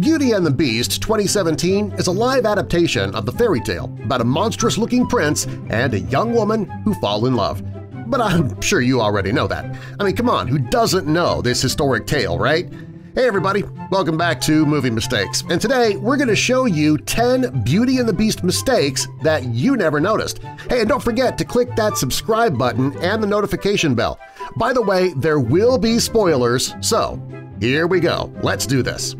Beauty and the Beast 2017 is a live adaptation of the fairy tale about a monstrous-looking prince and a young woman who fall in love. But I'm sure you already know that. I mean, come on, who doesn't know this historic tale, right? Hey everybody, welcome back to Movie Mistakes, and today we're going to show you 10 Beauty and the Beast mistakes that you never noticed. Hey, and don't forget to click that subscribe button and the notification bell. By the way, there will be spoilers, so here we go. Let's do this.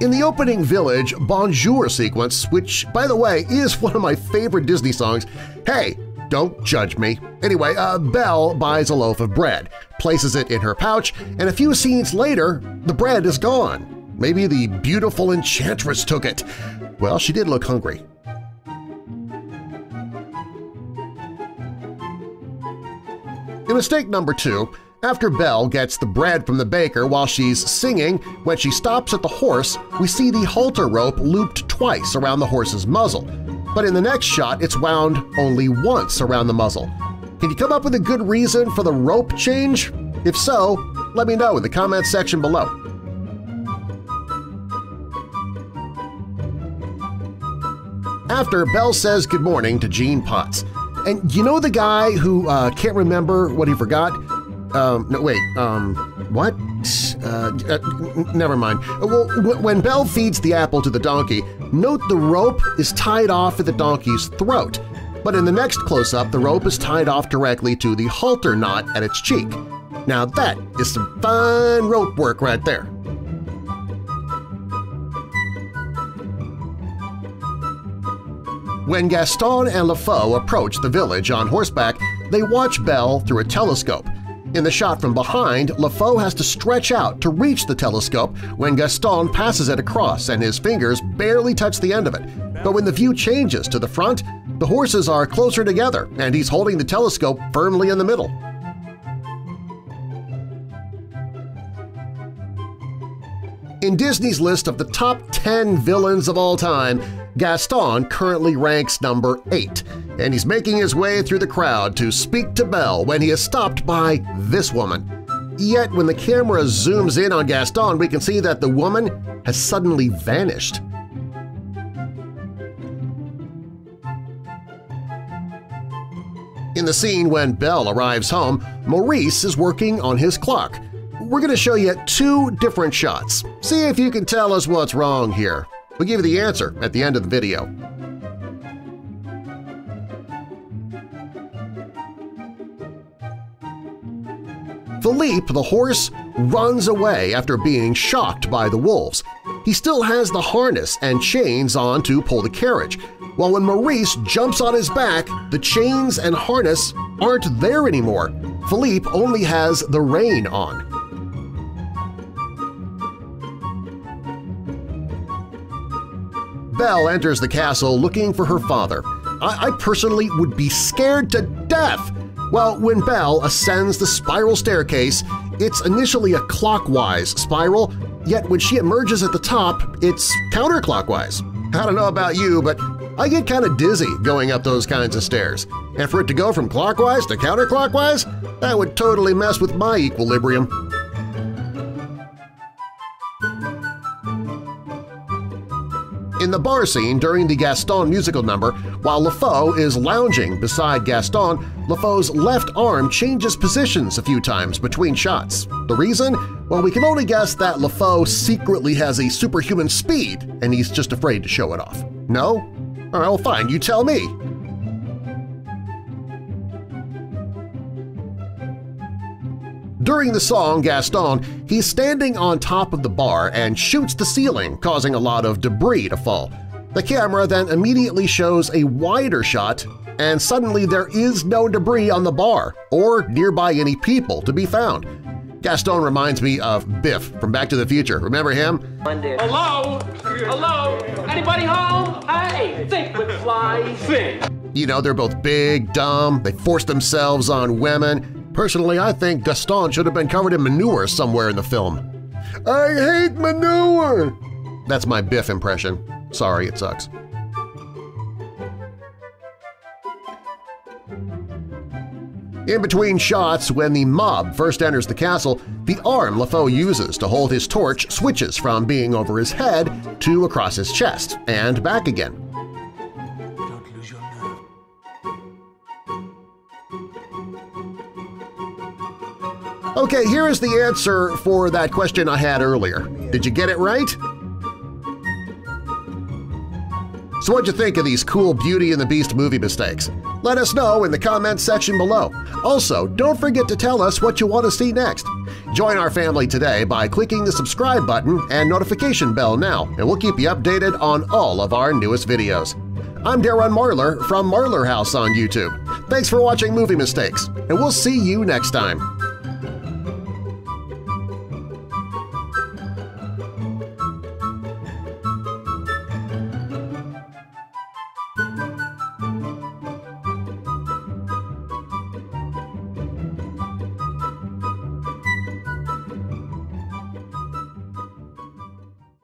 In the opening Village Bonjour sequence, which, by the way, is one of my favorite Disney songs, hey, don't judge me. Anyway, Belle buys a loaf of bread, places it in her pouch, and a few scenes later, the bread is gone. Maybe the beautiful enchantress took it. Well, she did look hungry. In mistake number 2, after Belle gets the bread from the baker while she's singing, when she stops at the horse, we see the halter rope looped twice around the horse's muzzle. But in the next shot, it's wound only once around the muzzle. Can you come up with a good reason for the rope change? If so, let me know in the comments section below. After Belle says good morning to Gene Potts. And you know the guy who can't remember what he forgot? What? Never mind. Well, when Belle feeds the apple to the donkey, note the rope is tied off at the donkey's throat, but in the next close-up the rope is tied off directly to the halter knot at its cheek. Now that is some fine rope work right there. When Gaston and LeFou approach the village on horseback, they watch Belle through a telescope. In the shot from behind, LeFou has to stretch out to reach the telescope when Gaston passes it across and his fingers barely touch the end of it. But when the view changes to the front, the horses are closer together and he's holding the telescope firmly in the middle. In Disney's list of the top 10 villains of all time, Gaston currently ranks number 8, and he's making his way through the crowd to speak to Belle when he is stopped by this woman. Yet when the camera zooms in on Gaston, we can see that the woman has suddenly vanished. In the scene when Belle arrives home, Maurice is working on his clock. We're going to show you 2 different shots. See if you can tell us what's wrong here. We'll give you the answer at the end of the video. Philippe, the horse, runs away after being shocked by the wolves. He still has the harness and chains on to pull the carriage, while when Maurice jumps on his back, the chains and harness aren't there anymore. Philippe only has the rein on. Belle enters the castle looking for her father. I personally would be scared to death! Well, when Belle ascends the spiral staircase, it's initially a clockwise spiral, yet when she emerges at the top, it's counterclockwise. I don't know about you, but I get kind of dizzy going up those kinds of stairs. And for it to go from clockwise to counterclockwise, that would totally mess with my equilibrium. In the bar scene during the Gaston musical number, while LeFou is lounging beside Gaston, LeFou's left arm changes positions a few times between shots. The reason? Well, we can only guess that LeFou secretly has a superhuman speed and he's just afraid to show it off. No? All right, well fine, you tell me. During the song Gaston, he's standing on top of the bar and shoots the ceiling, causing a lot of debris to fall. The camera then immediately shows a wider shot, and suddenly there is no debris on the bar or nearby any people to be found. Gaston reminds me of Biff from Back to the Future. Remember him? Hello? Hello? Anybody home? Hey, think with fly, think. You know, they're both big, dumb, they force themselves on women. Personally, I think Gaston should have been covered in manure somewhere in the film. I hate manure! That's my Biff impression. Sorry, it sucks. In between shots, when the mob first enters the castle, the arm LaFoe uses to hold his torch switches from being over his head to across his chest, and back again. Don't lose your nerve. Okay, here is the answer for that question I had earlier. Did you get it right? So what'd you think of these cool Beauty and the Beast movie mistakes? Let us know in the comments section below. Also, don't forget to tell us what you want to see next. Join our family today by clicking the subscribe button and notification bell now, and we'll keep you updated on all of our newest videos. I'm Darren Marlar from Marlar House on YouTube. Thanks for watching Movie Mistakes, and we'll see you next time.